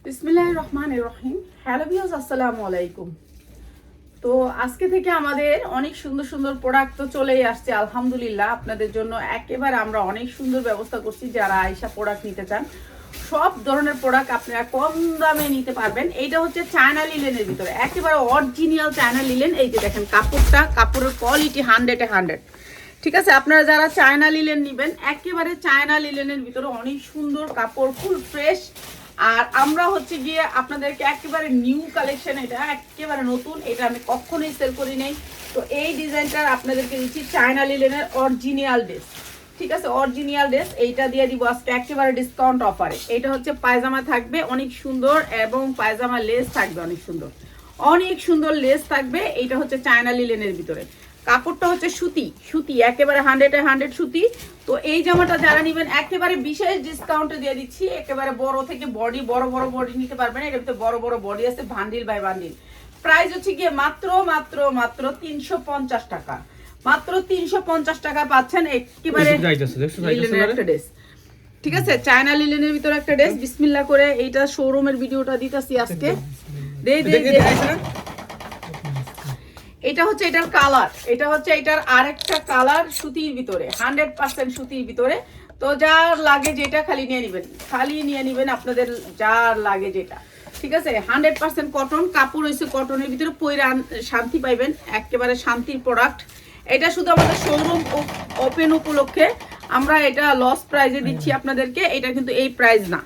বিসমিল্লাহির রহমানির রহিম। Hello viewers, আসসালামু আলাইকুম। তো আজকে থেকে আমাদের অনেক সুন্দর সুন্দর প্রোডাক্ট তো চলেই আসছে আলহামদুলিল্লাহ। আপনাদের জন্য একেবারে আমরা অনেক সুন্দর ব্যবস্থা করছি। যারা আয়শা প্রোডাক্ট নিতে চান সব ধরনের প্রোডাক্ট আপনারা কম দামে নিতে পারবেন। এইটা হচ্ছে চায়না লিলেনের ভিতরে একেবারে অরিজিনাল চায়না লিলেন। এই যে দেখেন কাপড়ের কোয়ালিটি 100-100। ঠিক আছে, আপনারা যারা চায়না লিলেন নেবেন একেবারে চায়না লিলেনের ভিতরে অনেক সুন্দর কাপড়, ফুল ফ্রেশ। আর আমরা হচ্ছে গিয়ে আপনাদেরকে একেবারে নিউ কালেকশন, এটা একেবারে নতুন, এটা আমি কখনোই সেল করি নাই। তো এই ডিজাইনটার আপনাদেরকে দিচ্ছি চায়না লিলেনের অরিজিনাল ড্রেস। ঠিক আছে, অরিজিনাল ড্রেস এইটা দিয়ে দিব আজকে একেবারে ডিসকাউন্ট অফারে। এটা হচ্ছে পায়জামা থাকবে অনেক সুন্দর এবং পায়জামা লেস থাকবে অনেক সুন্দর, অনেক সুন্দর লেস থাকবে। এইটা হচ্ছে চায়না লিলেনের ভিতরে, কাপড়টা হচ্ছে সুতি একেবারে 100-100 সুতি। তো এই জামাটা যারা নেবেন একেবারে বিশেষ ডিসকাউন্টে দিয়ে দিচ্ছি। একেবারে বড় থেকে বডি, বড় বডি নিতে পারবেন। এর ভিতরে বড় বডি আছে, বান্ডিল বাই বান্ডিল। প্রাইস হচ্ছে গিয়ে মাত্র 350 টাকা। মাত্র 350 টাকা পাচ্ছেন একেবারে লিলেনের একটা ড্রেস। ঠিক আছে, চায়না লিলেনের ভিতরে একটা ড্রেস। বিসমিল্লাহ করে এইটা শোরুমের ভিডিওটা দিতেছি আজকে। এটা হচ্ছে এটার কালার, এটা হচ্ছে এটার আরেকটা কালার সুতির ভিতরে, 100% সুতির ভিতরে। তো যার লাগে যেটা খালি নিয়ে নেবেন আপনাদের যার লাগে যেটা। ঠিক আছে, 100% কটন কাপড় হয়েছে, কটনের ভিতরে পয়রা শান্তি পাইবেন, একেবারে শান্তির প্রোডাক্ট। এটা শুধু আমাদের শোরুম ওপেন উপলক্ষে আমরা এটা লস প্রাইজে দিচ্ছি আপনাদেরকে। এটা কিন্তু এই প্রাইস না,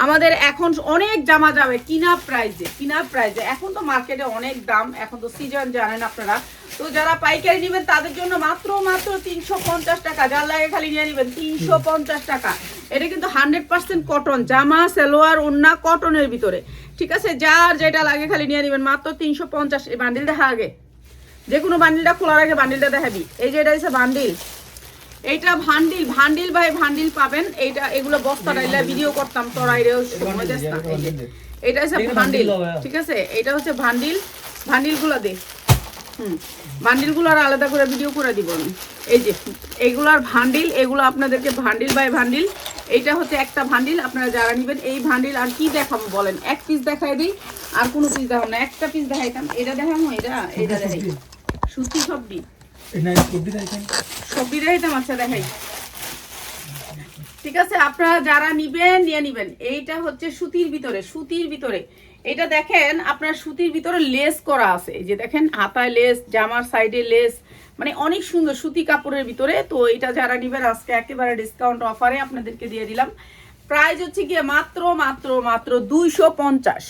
আমাদের এখন অনেক জামা যাবে কিনা প্রাইজে। এখন তো মার্কেটে অনেক দাম, এখন তো সিজন জানেন আপনারা। তো যারা পাইকারি নেবেন তাদের জন্য মাত্র 350 টাকা। যার লাগে খালি নিয়ে নেবেন 350 টাকা। এটা কিন্তু 100% কটন জামা, সালোয়ার, ওড়না কটনের ভিতরে। ঠিক আছে, যার যেটা লাগে খালি নিয়ে নেবেন মাত্র 350। এই বান্ডিল দেখা আগে, যে কোনো বান্ডিলটা খোলার আগে বান্ডিলটা দেখাবি। এই যে এটা হচ্ছে বান্ডিল, এইটা ভান্ডিল ভাই ভান্ডিল পাবেন। এইটা এগুলো বস্তা ডাইলা ভিডিও করতাম তোরাইরেও সময় দেস না। এই যে এটা হচ্ছে ভান্ডিল। ঠিক আছে, এটা হচ্ছে ভান্ডিলগুলো দে বান্ডিলগুলোর আলাদা করে ভিডিও করে দিব আমি। এই যে এইগুলার ভান্ডিল, এগুলো আপনাদেরকে ভান্ডিল বাই ভান্ডিল। এইটা হচ্ছে একটা ভান্ডিল। আপনারা যারা নেবেন এই ভান্ডিল আর কি দেখাবো বলেন? এক পিস দেখাই দিই, আর কোনো পিস দেখাবো না, একটা পিস দেখাইতাম। এটা দেখাবো, এটা দেখাই সুতি সবজি দেখাইতাম। আচ্ছা দেখাই। ঠিক আছে, আপনারা যারা নিবেন নিয়ে নিবেন। এইটা হচ্ছে সুতির ভিতরে। এটা দেখেন আপনার সুতির ভিতরে লেস করা আছে। এই যে দেখেন হাতায় লেস, জামার সাইডে লেস, মানে অনেক সুন্দর সুতি কাপড়ের ভিতরে। তো এটা যারা নিবেন আজকে একেবারে ডিসকাউন্ট অফারে আপনাদেরকে দিয়ে দিলাম। প্রাইস হচ্ছে গিয়ে মাত্র 250,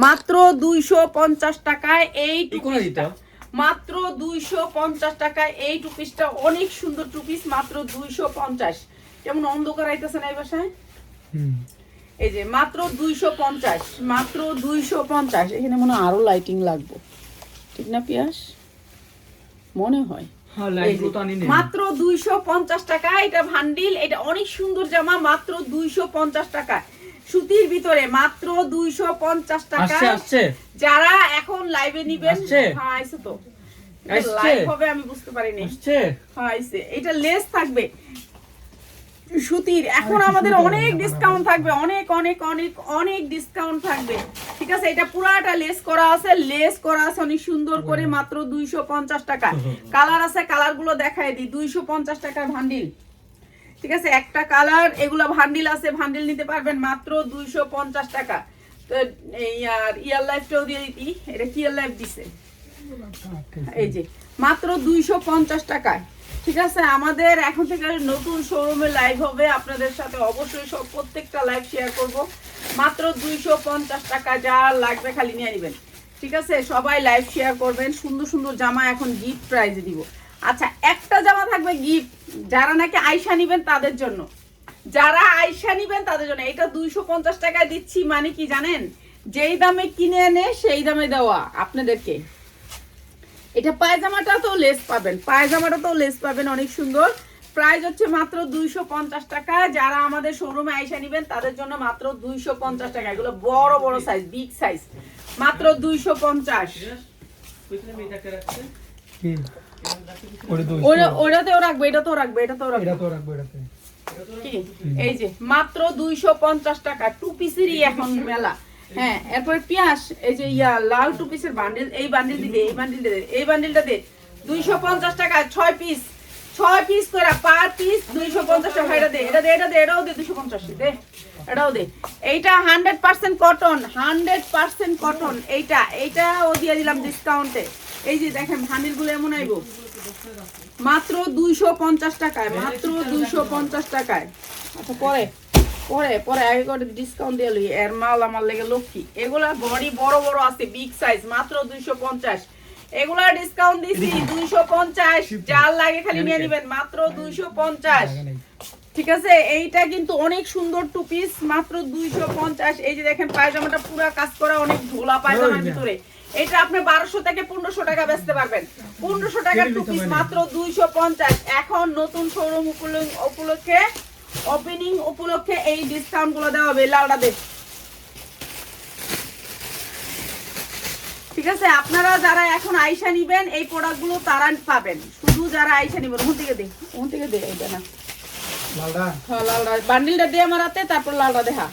মাত্র 250 টাকায় এই টুপিটা। মাত্র 250 টাকায় এই টুপিসটা অনেক সুন্দর টুপিস, মাত্র 250। কেমন অন্ধকার আইতেছে না এই বাসায়? এই যে মাত্র 250, মাত্র 250। এখানে মনে আরো লাইটিং লাগবে, ঠিক না পিয়াস? মনে হয় মাত্র 250 টাকা। এটা ভান্ডিল, এটা অনেক সুন্দর জামা, মাত্র 250 টাকা সুতির ভিতরে, মাত্র 250 টাকা। যারা এখন লাইভে নিবেন, হ্যাঁ আইছে তো লাইভ হবে, আমি বুঝতে পারিনি। হ্যাঁ আইছে। এটা লেস থাকবে সুতির। এখন আমাদের অনেক ডিসকাউন্ট থাকবে, অনেক ডিসকাউন্ট থাকবে। ঠিক আছে, এটা পুরাটা লেস করা আছে অনেক সুন্দর করে, মাত্র 250 টাকা। কালার আছে, কালার গুলো দেখাই দিই। 250 টাকার ভান্ডিল। ঠিক আছে, একটা কালার, এগুলো ভান্ডিল আছে, ভান্ডিল নিতে পারবেন মাত্র 250 টাকা। তো এই আর ইয়ার লাইফটাও দিয়ে দিতি। এটা কি ইয়ার লাইফ দিছে, এই যে মাত্র 250 টাকায়। ঠিক আছে, আমাদের এখন থেকে নতুন শোরুমে লাইভ হবে আপনাদের সাথে, অবশ্যই সব প্রত্যেকটা লাইভ শেয়ার করব। মাত্র 250 টাকা, যা লাগবে খালি নিয়ে নেবেন। ঠিক আছে, সবাই লাইভ শেয়ার করবেন। সুন্দর সুন্দর জামা এখন গিফট প্রাইজে দিব। আচ্ছা, একটা জামা থাকবে গিফট, যারা নাকি আয়শা নিবেন তাদের জন্য। এটা 250 টাকায় দিচ্ছি, মানে কি জানেন? যেই দামে কিনে এনে সেই দামে দেওয়া আপনাদেরকে। এটা পায়জামাটাতেও লেস পাবেন, অনেক সুন্দর। প্রাইস হচ্ছে মাত্র 250 টাকা। যারা আমাদের শোরুমে আইসা নিবেন তাদের জন্য মাত্র 250 টাকা। এগুলো বড় সাইজ, বিগ সাইজ, মাত্র 250। ওটাতেও রাখবে, এটাতেও রাখবে। এই যে মাত্র 250 টাকা। টু পিসেরই এখন মেলা। হ্যাঁ, এরপরে পিয়াস এই যে লাল টু পিসের বান্ডিল, এই বান্ডিল দিবে, এই বান্ডিলটা দে, এই বান্ডিলটা দে 250 টাকা 6 পিস, 6 পিস করে পার পিস 250 টাকা। এটা দে, এটা দে, এটা দে, এটাও দে 250 দে, এটাও দে। এইটা 100% কটন, 100% কটন। এইটাও দিয়ে দিলাম ডিসকাউন্টে। এই যে দেখেন বান্ডিলগুলো এমন আইব মাত্র 250 টাকায়, মাত্র 250 টাকায়। আচ্ছা পরে পরে পরে আগে করে ডিসকাউন্ট দিয়ে লই, এর মাল আমার লেগে লক্ষ্মী। এগুলা বডি বড় বড় আছে, বিগ সাইজ, মাত্র 250। এগুলা ডিসকাউন্ট দিছি 250, যার লাগে খালি নিয়ে নেবেন, মাত্র 250। ঠিক আছে, এইটা কিন্তু অনেক সুন্দর টু পিস, মাত্র 250। এই যে দেখেন পায়জামাটা পুরো কাজ করা, অনেক ঢোলা পায়জামার ভিতরে। এটা আপনি 1200 থেকে 1500 টাকা বেচতে পারবেন। 1500 টাকার টু পিস মাত্র 250। এখন নতুন শোরুম উপলক্ষে, ওপেনিং উপলক্ষে এই ডিসকাউন্ট গুলো দেওয়া হবে। লালটা দে। ঠিক আছে, আপনারা যারা এখন আইসা নিবেন এই প্রোডাক্ট গুলো তারা পাবেন, শুধু যারা আইসা নিবেন। ওখান থেকে দে এইটা না, লালটা। হ্যাঁ লালটা বান্ডিলটা দে আমার হাতে, তারপর লালটা দেখা।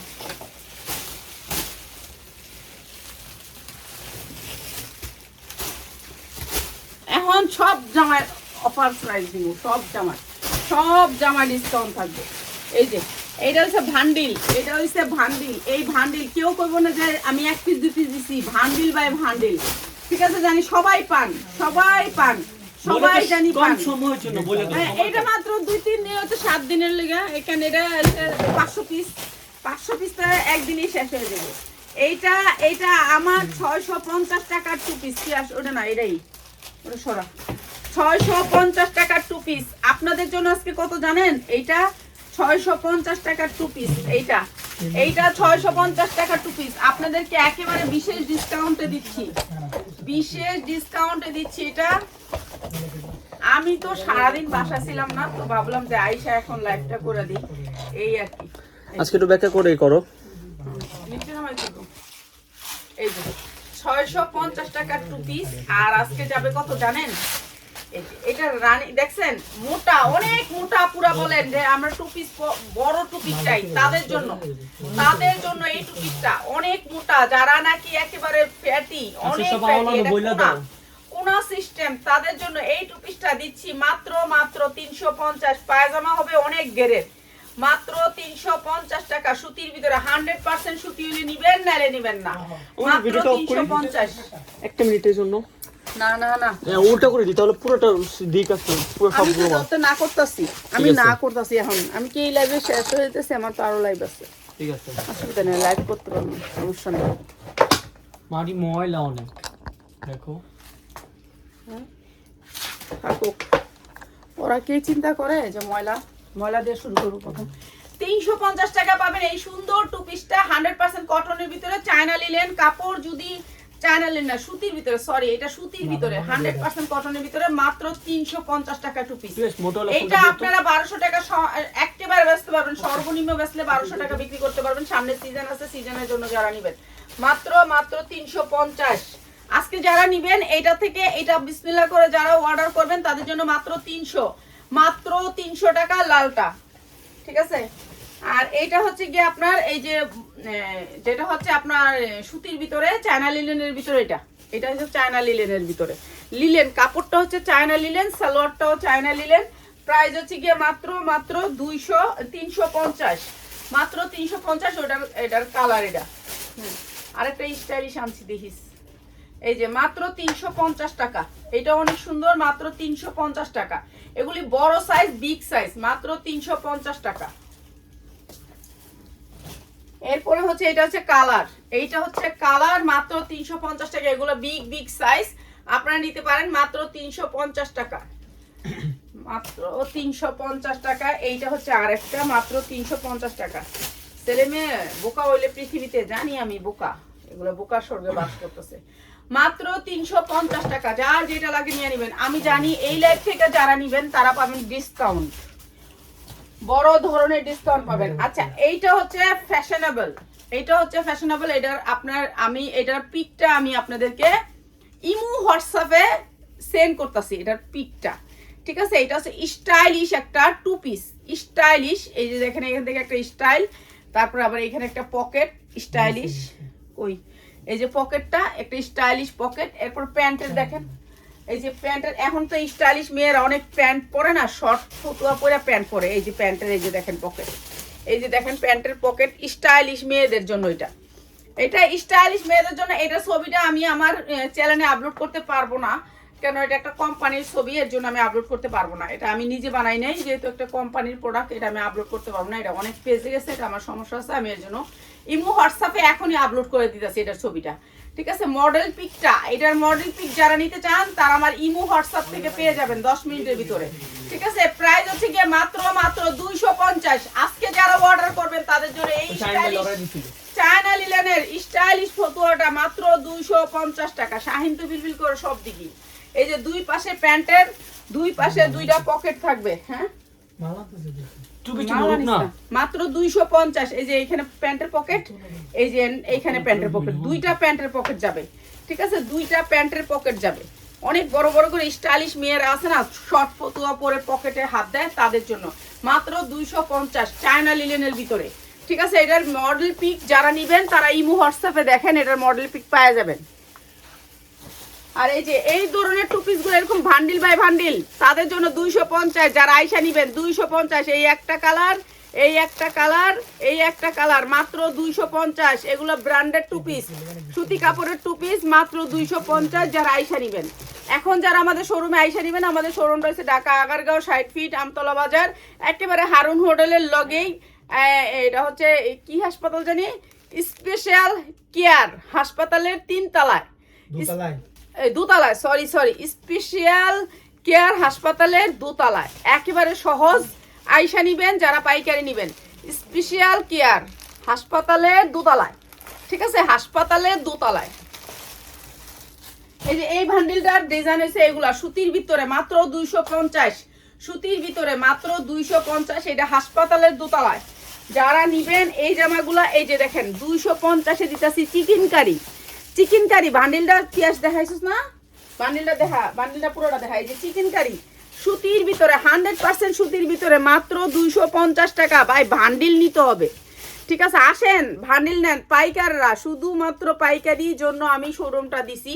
এখন সব জামার অফার প্রাইস দিব, সব জামার ডিসকাউন্ট থাকবে। এই যে এইটা হচ্ছে ভান্ডিল, এটা হচ্ছে ভান্ডিল। এই ভান্ডিল কেউ কইব না যে আমি 1 পিস 2 পিস দিছি, ভান্ডিল বাই ভান্ডিল। ঠিক আছে, জানি সবাই পান, সবাই জানি পান। এইটা মাত্র 2-3 দিন হচ্ছে, 7 দিনের লেগে। এখানে এটা 500 পিস তো একদিনই শেষ হয়ে যাবে। এইটা আমার 650 টাকার টু পিস। কি আস ওটা না, এটাই ওটা সরা 650 টাকার টু পিস। আপনাদের জন্য আজকে কত জানেন? এইটা 650 টাকার টু পিস। এইটা 650 টাকার টু পিস আপনাদেরকে একেবারে বিশেষ ডিসকাউন্টে দিচ্ছি। এটা আমি তো সারাদিন বাসা ছিলাম না, তো ভাবলাম যে আইসা এখন লাইভটা করে দিই, এই আর কি। আজকে একটু ব্যাখ্যা করে করো। এই যে 650 টাকার টু পিস। আর আজকে যাবে কত জানেন? এটা রানী দেখছেন, মোটা, অনেক মোটা। পুরা বলেন যে আমরা টু পিস বড় টু পিস চাই, তাদের জন্য এই টু পিসটা অনেক মোটা। যারা নাকি একেবারে ফ্যাটি, অনেক ফ্যাটি, কোনা সিস্টেম, তাদের জন্য এই টু পিসটা দিচ্ছি মাত্র 350। পায়জামা হবে অনেক গেরের, মাত্র 350 টাকা। সুতির ভিতরে 100% সুতি হলে নিবেন, নালে নিবেন না। মাত্র 350। একটা মিনিটের জন্য না উল্টা করে দিই, তাহলে পুরোটা দিক আছে, পুরো সবগুলো আমি না করতেছি এখন। আমি কি এই লাইভে শেষ হয়ে যেতেছে, আমার তো আরো লাইভ আছে। ঠিক আছে, অসুবিধা নেই, লাইভ করতে পারবো, সমস্যা নেই। মাটি ময়লা অনেক, দেখো থাকুক, ওরা কে চিন্তা করে যে ময়লা দিয়ে শুরু করবো। প্রথম 350 টাকা পাবেন এই সুন্দর টু পিসটা, 100% কটনের ভিতরে, চায়না লিলেন কাপড়। যদি চায়না লিলেন না, সুতির ভিতরে, সরি এটা সুতির ভিতরে, 100% কটনের ভিতরে, মাত্র 350 টাকা টু পিস। এটা আপনারা 1200 টাকা একেবারে বেচতে পারবেন, সর্বনিম্ন বেচলে 1200 টাকা বিক্রি করতে পারবেন। সামনে সিজন আছে, সিজনের জন্য যারা নিবেন মাত্র 350। আজকে যারা নিবেন এইটা থেকে, এটা বিসমিল্লাহ করে যারা অর্ডার করবেন তাদের জন্য মাত্র 300 টাকা লালটা। ঠিক আছে, আর এইটা হচ্ছে গিয়ে আপনার এই যে যেটা হচ্ছে আপনার সুতির ভিতরে, চায়না লিলেনের ভিতরে। এটা হচ্ছে চায়না লিলেনের ভিতরে, লিলেন কাপড়টা হচ্ছে চায়না লিলেন, সালোয়ারটাও চায়না লিলেন। প্রাইস হচ্ছে গিয়ে মাত্র 350, মাত্র 350। এটার কালার এটা। আরেকটা স্টাইলিশ আনছি দেখিস, এই যে মাত্র 350 টাকা। এটা অনেক সুন্দর, মাত্র 350 টাকা। এগুলি বড় সাইজ, বিগ সাইজ, মাত্র 350 টাকা। এরপরে হচ্ছে এটা হচ্ছে কালার, মাত্র 350 টাকা। এগুলো বিগ সাইজ, আপনারা নিতে পারেন মাত্র 350 টাকা, মাত্র 350 টাকা। এইটা হচ্ছে আরেকটা, মাত্র 350 টাকা। ছেলে মেয়ে বোকা হইলে পৃথিবীতে, জানি আমি বোকা, এগুলো বোকার স্বর্গে বাস করতেছে। মাত্র 350 টাকা, যার যেটা লাগে নিয়ে নেবেন। আমি জানি এই লাইভ থেকে যারা নিবেন তারা পাবেন ডিসকাউন্ট, বড় ধরনের ডিসকাউন্ট পাবেন। আচ্ছা, এইটা হচ্ছে ফ্যাশনেবল, এটার আমি এটার পিকটা আমি আপনাদেরকে ইমো হোয়াটসঅ্যাপে সেন্ড করতেছি, এটার পিকটা। ঠিক আছে, এটা হচ্ছে স্টাইলিশ একটা টু পিস, স্টাইলিশ। এই যে দেখেন, এখান থেকে একটা স্টাইল, তারপর আবার এখানে একটা পকেট, স্টাইলিশ ওই এই যে পকেটটা একটা স্টাইলিশ পকেট। এরপর প্যান্টের দেখেন, এই যে প্যান্টের, এখন তো স্টাইলিশ মেয়েরা অনেক প্যান্ট পরে না, শর্ট ফতুয়া পরে প্যান্ট পরে। এই যে প্যান্টের, এই যে দেখেন পকেট, এই যে দেখেন প্যান্টের পকেট, স্টাইলিশ মেয়েদের জন্য এটা স্টাইলিশ মেয়েদের জন্য। এটা ছবিটা আমি আমার চ্যানেলে আপলোড করতে পারবো না, কেন এটা একটা কোম্পানির ছবি, এর জন্য আমি আপলোড করতে পারবো না। এটা আমি নিজে বানাই নাই, যেহেতু একটা কোম্পানির প্রোডাক্ট, এটা আমি আপলোড করতে পারবো না। এটা অনেক পেজে গেছে, এটা আমার সমস্যা আছে, আমি এর জন্য ইমো হোয়াটসঅ্যাপে এখনই আপলোড করে দিতেছি এটার ছবিটা, ঠিক আছে। মডেল পিকটা, এটার মডেল পিক যারা নিতে চান তারা আমার ইমো হোয়াটসঅ্যাপ থেকে পেয়ে যাবেন 10 মিনিটের ভিতরে, ঠিক আছে। প্রাইস হচ্ছে গিয়ে মাত্র 250। আজকে যারা অর্ডার করবেন তাদের জন্য এই চায়না লিলেনের স্টাইলিশ ফতুয়াটা মাত্র 250 টাকা। শাহিন তো বিলবিল করে সব দিকে। এই যে দুই পাশে প্যান্টের দুই পাশে দুইটা পকেট থাকবে, হ্যাঁ মাত্র 250। এই যে এইখানে প্যান্টের পকেট, এই যে এইখানে প্যান্টের পকেট, দুইটা প্যান্টের পকেট যাবে, ঠিক আছে, দুইটা প্যান্টের পকেট যাবে। অনেক বড় বড় করে স্টাইলিশ মেয়েরা আছে না, শর্ট ফতুয়া পরে পকেটে হাত দেয়, তাদের জন্য মাত্র 250 চায়না লিলেনের ভিতরে, ঠিক আছে। এটার মডেল পিক যারা নিবেন তারা ইমো হোয়াটসঅ্যাপে দেখেন, এটার মডেল পিক পাওয়া যাবেন। আর এই যে এই ধরনের টু পিসগুলো এরকম ভান্ডিল বাই ভান্ডিল, তাদের জন্য 250। যারা আইসা নিবেন 250। এই একটা কালার, এই একটা কালার, এই একটা কালার, মাত্র 250। এগুলো ব্র্যান্ডেড টু পিস, সুতি কাপড়ের টু পিস, মাত্র 250। যারা আইসা নিবেন, এখন যারা আমাদের শোরুমে আইসা নিবেন, আমাদের শোরুম রয়েছে ঢাকা আগারগাঁও 60 ফিট আমতলা বাজার, একেবারে হারুন হোটেলের লগেই। এটা হচ্ছে কি হাসপাতাল জানি, স্পেশাল কেয়ার হাসপাতালের 3 তলায়, দোতলায়, সরি স্পেশাল কেয়ার হাসপাতালের দোতলায়। একেবারে সহজ, আইসা নিবেন যারা পাইকারি নিবেন, স্পেশাল কেয়ার হাসপাতালের দোতলায়, ঠিক আছে, হাসপাতালের দোতলায়। এই যে এই ভান্ডিলটার ডিজাইন হয়েছে এগুলা সুতির ভিতরে মাত্র 250, সুতির ভিতরে মাত্র 250। এটা হাসপাতালের দোতলায়। যারা নিবেন এই জামাগুলা, এই যে দেখেন 250-এ দিতেছি চিকেন কারি বান্ডিলটা। পিয়াস দেখাইছিস না, বান্ডিলটা দেখা, বান্ডিলটা পুরোটা দেখা। এই যে চিকেন কারি সুতির ভিতরে 100% সুতির ভিতরে মাত্র 250 টাকা। ভাই বান্ডিল নিতে হবে, ঠিক আছে, আসেন বান্ডিল নেন পাইকাররা, শুধুমাত্র পাইকারি জন্য আমি শোরুমটা দিছি।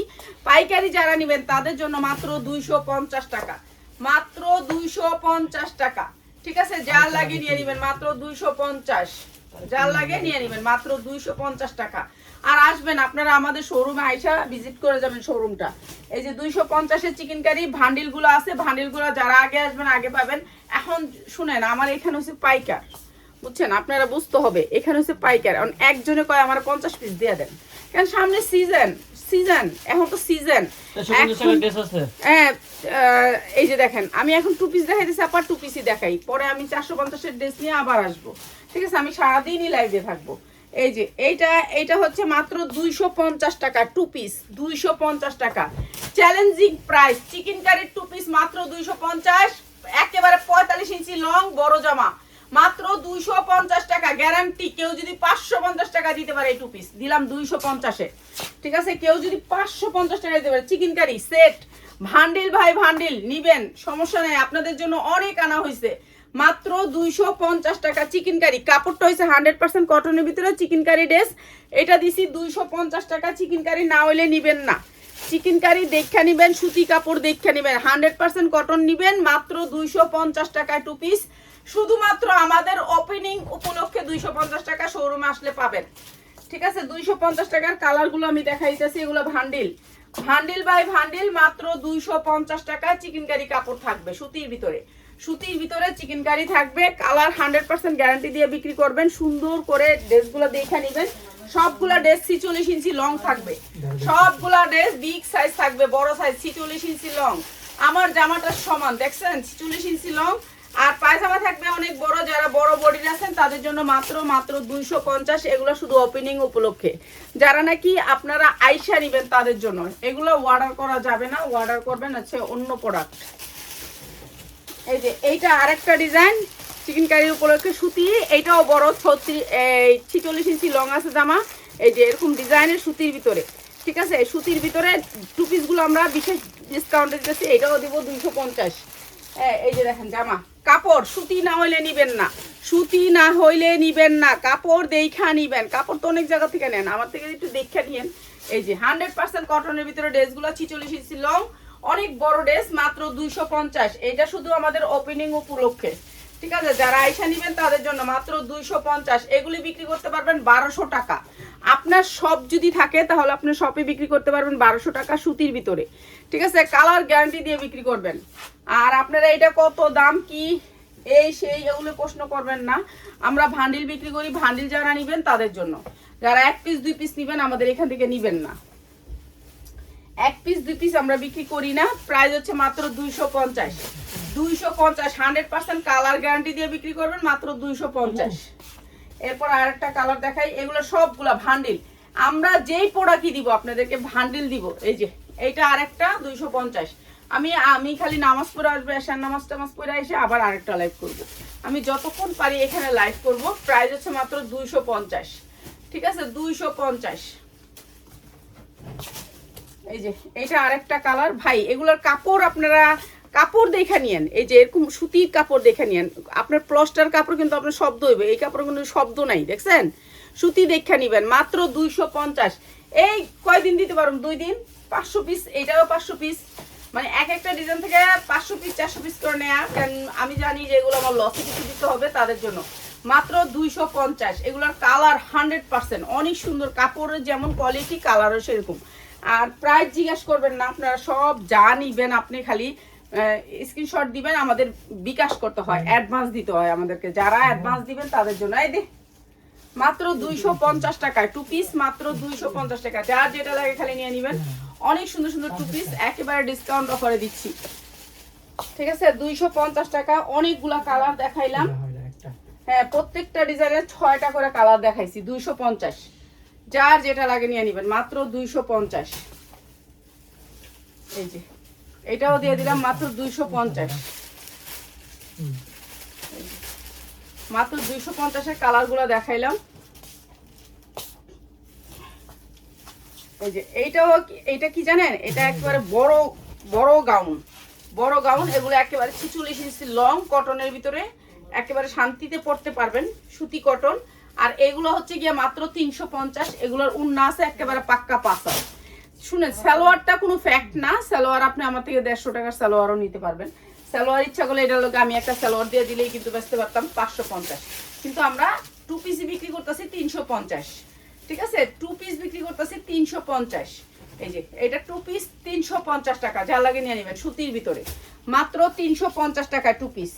পাইকারি যারা নেবেন তাদের জন্য মাত্র 250 টাকা, মাত্র 250 টাকা, ঠিক আছে। যার লাগে নিয়ে নেবেন মাত্র 250, যার লাগে নিয়ে নেবেন মাত্র 250 টাকা। আর আসবেন আপনারা আমাদের শোরুমে আইসা ভিজিট করে যাবেন শোরুমটা। এই যে 250-এর চিকেন কারি ভান্ডিলগুলো আছে, ভান্ডিলগুলো যারা আগে আসবেন আগে পাবেন। এখন শুনেন, আমার এখানে হচ্ছে পাইকার, বুঝছেন, আপনারা বুঝতে হবে, এখানে হচ্ছে পাইকার। এখন একজনে কয় আমার 50 পিস দিয়ে দেন, কারণ সামনে সিজন, এখন তো সিজন। হ্যাঁ, এই যে দেখেন আমি এখন 2 পিস দেখাইতেছি, আবার 2 পিসই দেখাই, পরে আমি 450-এর ড্রেস নিয়ে আবার আসবো, ঠিক আছে। আমি সারাদিনই লাইভে থাকবো। এই যে এইটা হচ্ছে মাত্র 250 টাকা 2 পিস, 250 টাকা চ্যালেঞ্জিং প্রাইস। চিকেন কারির 2 পিস মাত্র 250, একেবারে 45 ইঞ্চি লং বড় জামা, মাত্র 250 টাকা গ্যারান্টি। কেউ যদি 550 টাকা দিতে পারে এই 2 পিস দিলাম 250-এ, ঠিক আছে। কেউ যদি 550 টাকা দিতে পারে চিকেন কারি সেট ভান্ডিল, ভাই ভান্ডিল নিবেন, সমস্যা নেই, আপনাদের জন্য অনেক আনা হয়েছে। মাত্র 250 টাকা চিকেন কারি, কাপড়টা হয়েছে 100% কটনের ভিতরে চিকেন কারি ড্রেস। এটা দিছি 250 টাকা। চিকেন কারি না হইলে নিবেন না, চিকেন কারি দেখা নিবেন, সুতি কাপড় দেখা নিবেন, 100% কটন নিবেন, মাত্র 250 টাকা 2 পিস। শুধুমাত্র আমাদের ওপেনিং উপলক্ষে 250 টাকা শোরুমে আসলে পাবেন, ঠিক আছে। 250 টাকার কালারগুলো আমি দেখাইতেছি, এগুলো ভান্ডিল বাই ভান্ডিল, মাত্র 250 টাকা। চিকেন কারি কাপড় থাকবে সুতির ভিতরে চিকেন কারি থাকবে, কালার 100% গ্যারান্টি দিয়ে বিক্রি করবেন। সুন্দর করে ড্রেসগুলো দেখে নেবেন, সবগুলা ড্রেস 46 ইঞ্চি লং থাকবে, সবগুলা ড্রেস বিগ সাইজ থাকবে, বড় সাইজ 46 ইঞ্চি লং। আমার জামাটার সমান দেখছেন 46 ইঞ্চি লং। আর পায়জামা থাকবে অনেক বড়, যারা বড় বডি আছেন তাদের জন্য মাত্র 250। এগুলো শুধু ওপেনিং উপলক্ষে, যারা নাকি আপনারা আইসা নিবেন তাদের জন্য। এগুলো অর্ডার করা যাবে না, অর্ডার করবেন হচ্ছে অন্য প্রোডাক্ট। এই যে এইটা আরেকটা ডিজাইন চিকেন কারি উপলক্ষে সুতি, এইটাও বড় 46 ইঞ্চি লং আছে জামা। এই যে এরকম ডিজাইনের সুতির ভিতরে, ঠিক আছে। সুতির ভিতরে 2 পিসগুলো আমরা বিশেষ ডিসকাউন্টে দিতেছি, এটাও দিব 250। এই যে দেখেন জামা কাপড় সুতি না হইলে নিবেন না, সুতি না হইলে নিবেন না, কাপড় দেখা নিবেন। কাপড় তো অনেক জায়গা থেকে নেন, আমার থেকে একটু দেখে নিয়েন। এই যে 100% কটনের ভিতরে ড্রেসগুলো 46 ইঞ্চি লং, অনেক বড় ড্রেস, মাত্র 250। এটা শুধু আমাদের ওপেনিং উপলক্ষে, ঠিক আছে? যারা আইসা নিবেন তাদের জন্য মাত্র 250। এগুলি বিক্রি করতে পারবেন 1200 টাকা। আপনার শপ যদি থাকে তাহলে আপনি শপে বিক্রি করতে পারবেন 1200 টাকা সুতির ভিতরে, ঠিক আছে? কালার গ্যারান্টি দিয়ে বিক্রি করবেন। আর আপনারা এটা কত দাম কি এই সেই এগুলো প্রশ্ন করবেন না, আমরা ভান্ডিল বিক্রি করি। ভান্ডিল যারা নিবেন তাদের জন্য, যারা 1 পিস 2 পিস নিবেন আমাদের এখান থেকে নিবেন না। 1 পিস 2 পিস আমরা বিক্রি করি না। প্রাইস হচ্ছে মাত্র 250। 250 100% কালার গ্যারান্টি দিয়ে বিক্রি করবেন মাত্র 250। এরপর আরেকটা কালার দেখাই, এগুলো সবগুলা ভান্ডিল। আমরা যেই প্রোডাক্টই দিব আপনাদেরকে ভান্ডিল দিব। এই যে এইটা আরেকটা 250। আমি খালি নামাজ পড়ে আসবো, এশার নামাজ টামাজ পড়ে এসে আবার আরেকটা লাইভ করব। আমি যতক্ষণ পারি এখানে লাইভ করব। প্রাইস হচ্ছে মাত্র 250, ঠিক আছে? 250। এই যে এটা আরেকটা কালার। ভাই এগুলোর কাপড় আপনারা কাপড় দেখে নিয়েন। এই যে এরকম সুতির কাপড় দেখে নিয়েন। আপনার প্লাস্টার কাপড় কিন্তু আপনার শব্দ হইবে, এই কাপড় কিন্তু শব্দ নাই, দেখছেন? সুতি দেখে নিবেন মাত্র 250। এই কয়দিন দিতে পারুন? 2 দিন। 500 পিস, এটাও 500 পিস, মানে এক একটা ডিজাইন থেকে 500 পিস 400 পিস করে নেয়া। কারণ আমি জানি যে এগুলো আমার লসে কিছু দিতে হবে, তাদের জন্য মাত্র 250। এগুলোর কালার 100%, অনেক সুন্দর, কাপড়ের যেমন কোয়ালিটি কালারও সেরকম। আর প্রাইস জিজ্ঞাসা করবেন না, আপনারা সব যা নিবেন আপনি খালি স্ক্রিনশট দিবেন। আমাদের বিকাশ করতে হয়, অ্যাডভান্স দিতে হয় আমাদেরকে। যারা অ্যাডভান্স দিবেন তাদের জন্য এই দে মাত্র 250 টাকায় 2 পিস, মাত্র 250 টাকা। যার যেটা লাগে খালি নিয়ে নেবেন। অনেক সুন্দর সুন্দর 2 পিস একেবারে ডিসকাউন্ট অফারে দিচ্ছি, ঠিক আছে? 250 টাকা। অনেকগুলা কালার দেখাইলাম, হ্যাঁ প্রত্যেকটা ডিজাইনের 6টা করে কালার দেখাইছি। 250, যার যেটা লাগে নিয়ে নেবেন মাত্র 250। এই যে এটাও দিয়ে দিলাম মাত্র 250, মাত্র 250 এর কালারগুলো দেখাইলাম। এই যে এইটা কি জানেন? এটা একেবারে বড় গাউন, বড় গাউন। এগুলো একেবারে 46 ইঞ্চি লং, কটনের ভিতরে, একেবারে শান্তিতে পরতে পারবেন, সুতি কটন। আর এগুলো হচ্ছে গিয়ে মাত্র 350। এগুলোর উন্না আছে একেবারে পাক্কা পাসা। শুনেন, সালোয়ারটা কোনো ফ্যাক্ট না, সালোয়ার আপনি আমার থেকে 150 টাকার সালোয়ারও নিতে পারবেন। সালোয়ার ইচ্ছা করলে এটার লোক আমি একটা সালোয়ার দিয়ে দিলেই কিন্তু বেচতে পারতাম 550, কিন্তু আমরা 2 পিস বিক্রি করতেছি 350, ঠিক আছে? 2 পিস বিক্রি করতেছি 350। এই যে এটা 2 পিস 350 টাকা, যা লাগে নিয়ে নেবেন। সুতির ভিতরে মাত্র 350 টাকা 2 পিস।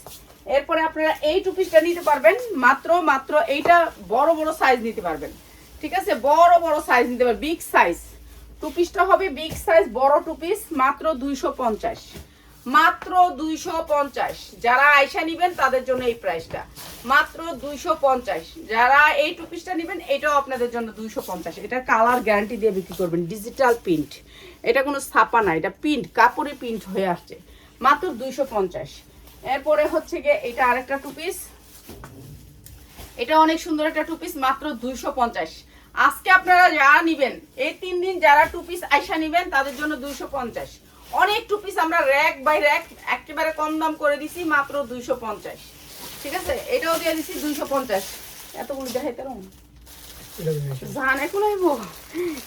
এরপরে আপনারা এই 2 পিসটা নিতে পারবেন মাত্র এইটা বড় বড় সাইজ নিতে পারবেন, ঠিক আছে? বড় বড় সাইজ নিতে পারবেন, বিগ সাইজ 2 পিসটা হবে বিগ সাইজ, বড় 2 পিস মাত্র 250, মাত্র 250। যারা আয়সা নেবেন তাদের জন্য এই প্রাইসটা মাত্র 250। যারা এই 2 পিসটা নেবেন এটাও আপনাদের জন্য 250। এটা কালার গ্যারান্টি দিয়ে বিক্রি করবেন, ডিজিটাল প্রিন্ট, এটা কোনো ছাপা না, এটা প্রিন্ট, কাপড়ে প্রিন্ট হয়ে আসছে, মাত্র 250। এরপরে হচ্ছে গিয়ে এটা আরেকটা 2 পিস, এটা অনেক সুন্দর একটা 2 পিস, মাত্র 250। আজকে আপনারা যারা নেবেন এই 3 দিন যারা 2 পিস আয়সা নেবেন তাদের জন্য 250। অনেক 2 পিস আমরা র‍্যাক বাই র‍্যাক একেবারে কম দাম করে দিছি, মাত্র 250, ঠিক আছে? এটাও দিয়ে দিছি 250। এতগুলো দেখাইতে পারো জান এখন আইব।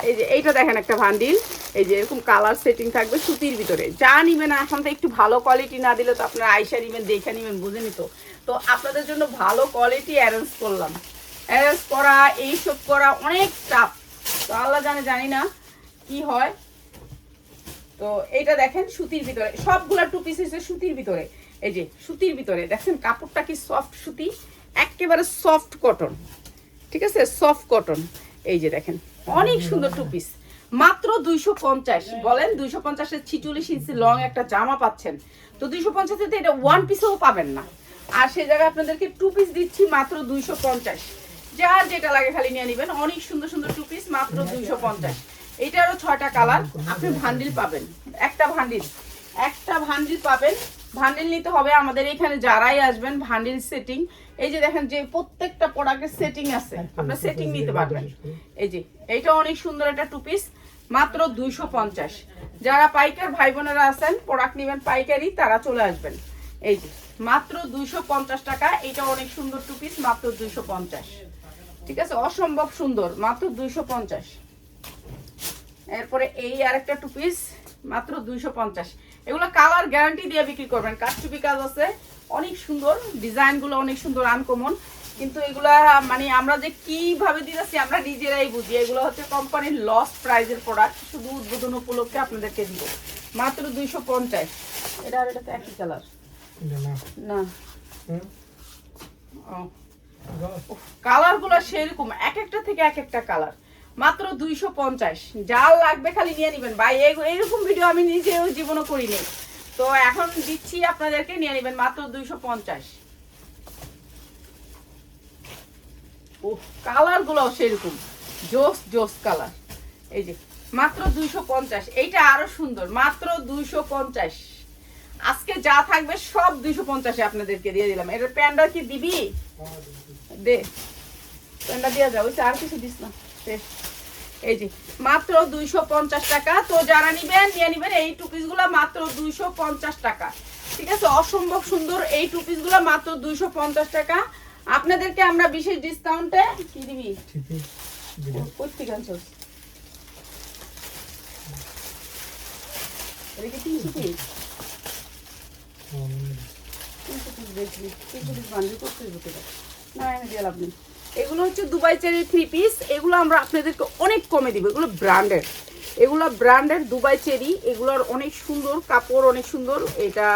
এই যে এইটা দেখেন একটা ভান্ডিল, এই যে এরকম কালার সেটিং থাকবে সুতির ভিতরে। যা নিবেন এখন তো একটু ভালো কোয়ালিটি না দিলে তো আপনারা আয়সা নিবেন, দেখে নিবেন, বুঝেনি তো? তো আপনাদের জন্য ভালো কোয়ালিটি অ্যারেঞ্জ করলাম। অ্যারেঞ্জ করা, এইসব করা অনেক টাফ, তো আল্লাহ জানি না কি হয়। তো এইটা দেখেন সুতির ভিতরে, সবগুলা 2 পিস হচ্ছে সুতির ভিতরে। এই যে সুতির ভিতরে দেখছেন কাপড়টা কি সফট সুতি, একেবারে সফট কটন, ঠিক আছে? Soft cotton. এই যে দেখেন অনেক সুন্দর 2 পিস, মাত্র 250। বলেন 250 এর 46 ইঞ্চি লং একটা জামা পাচ্ছেন, তো 250 তে এটা 1 পিসও পাবেন না। আর সেই জায়গায় আপনাদেরকে 2 পিস দিচ্ছি মাত্র 250। যার যেটা লাগে খালি নিয়ে নেবেন। অনেক সুন্দর সুন্দর 2 পিস, মাত্র 250। এটারও 6টা কালার, আপনি ভান্ডিল পাবেন, একটা ভান্ডিল পাবেন। ভান্ডিল নিতে হবে আমাদের এখানে যারাই আসবেন, ভান্ডিল সেটিং। এই যে দেখেন যে প্রত্যেকটা প্রোডাক্টের সেটিং আছে, আপনি সেটিং নিতে পারবেন। এই যে এইটা অনেক সুন্দর একটা 2 পিস, মাত্র 250। যারা পাইকার ভাই বোনেরা আছেন প্রোডাক্ট নেবেন পাইকারি, তারা চলে আসবেন, এই যে মাত্র 250 টাকা। এটা অনেক সুন্দর টু পিস, মাত্র 250। ঠিক আছে, অসম্ভব সুন্দর, মাত্র 250। এরপরে এই আরেকটা টু পিস, মাত্র 250। এগুলো কালার গ্যারান্টি দিয়ে বিক্রি করবেন, কারচুপি কাজ আছে, অনেক সুন্দর ডিজাইনগুলো, অনেক সুন্দর আনকমন। কিন্তু এগুলা মানে আমরা যে কিভাবে দিতেছি আমরা নিজেরাই বুঝি। এগুলো হচ্ছে কোম্পানির লস প্রাইজের প্রোডাক্ট, শুধু উদ্বোধন উপলক্ষে আপনাদেরকে দিব, মাত্র 250। এটা আর এটা তো একই কালার না, কালার গুলো সেরকম, এক একটা থেকে এক একটা কালার, মাত্র 250। যা লাগবে খালি নিয়ে নিবেন ভাই। এইরকম ভিডিও আমি নিজেও জীবনও করিনি, তো এখন দিচ্ছি আপনাদেরকে, নিয়ে নিবেন মাত্র 250। ও কালার গুলো সেরকম জোস জোস কালার। এই যে মাত্র 250। এইটা আরো সুন্দর, মাত্র 250। আজকে যা থাকবে সব 250-এ আপনাদেরকে দিয়ে দিলাম। এর প্যান্ডা কি দিবি? দে প্যান্ডা দিয়ে যাও, ওই আর কিছু দিস না। এই যে মাত্র 250 টাকা। তো যারা নিবেন নিয়ে নিবেন, এই টু পিসগুলো মাত্র 250 টাকা। ঠিক আছে, অসম্ভব সুন্দর এই টু পিসগুলো মাত্র 250 টাকা। আপনাদেরকে আমরা বিশেষ ডিসকাউন্টে কি দিবি? কই থেকে আনছস? এটা কি 300 পিস? 300 পিস দেখবি, 300 পিস বান্ডিল করতে হতে পারে না, এনে দিয়ে লাভ নেই। এগুলো হচ্ছে দুবাই চেরি 3 পিস। এগুলো আমরা আপনাদেরকে অনেক কমে দিব। এগুলো ব্র্যান্ডেড, এগুলো ব্র্যান্ডেড দুবাই চেরি। এগুলোর অনেক সুন্দর কাপড়, অনেক সুন্দর। এটা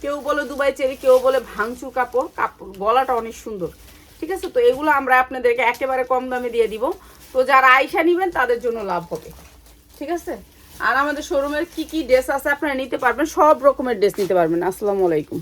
কেউ বলে দুবাই চেরি, কেউ বলে ভাঙচুর কাপড়। কাপড় গলাটা অনেক সুন্দর। ঠিক আছে, তো এগুলো আমরা আপনাদেরকে একেবারে কম দামে দিয়ে দিব। তো যারা আয়সা নেবেন তাদের জন্য লাভ হবে। ঠিক আছে, আর আমাদের শোরুমের কি কি ড্রেস আছে আপনারা নিতে পারবেন, সব রকমের ড্রেস নিতে পারবেন। আসসালামু আলাইকুম।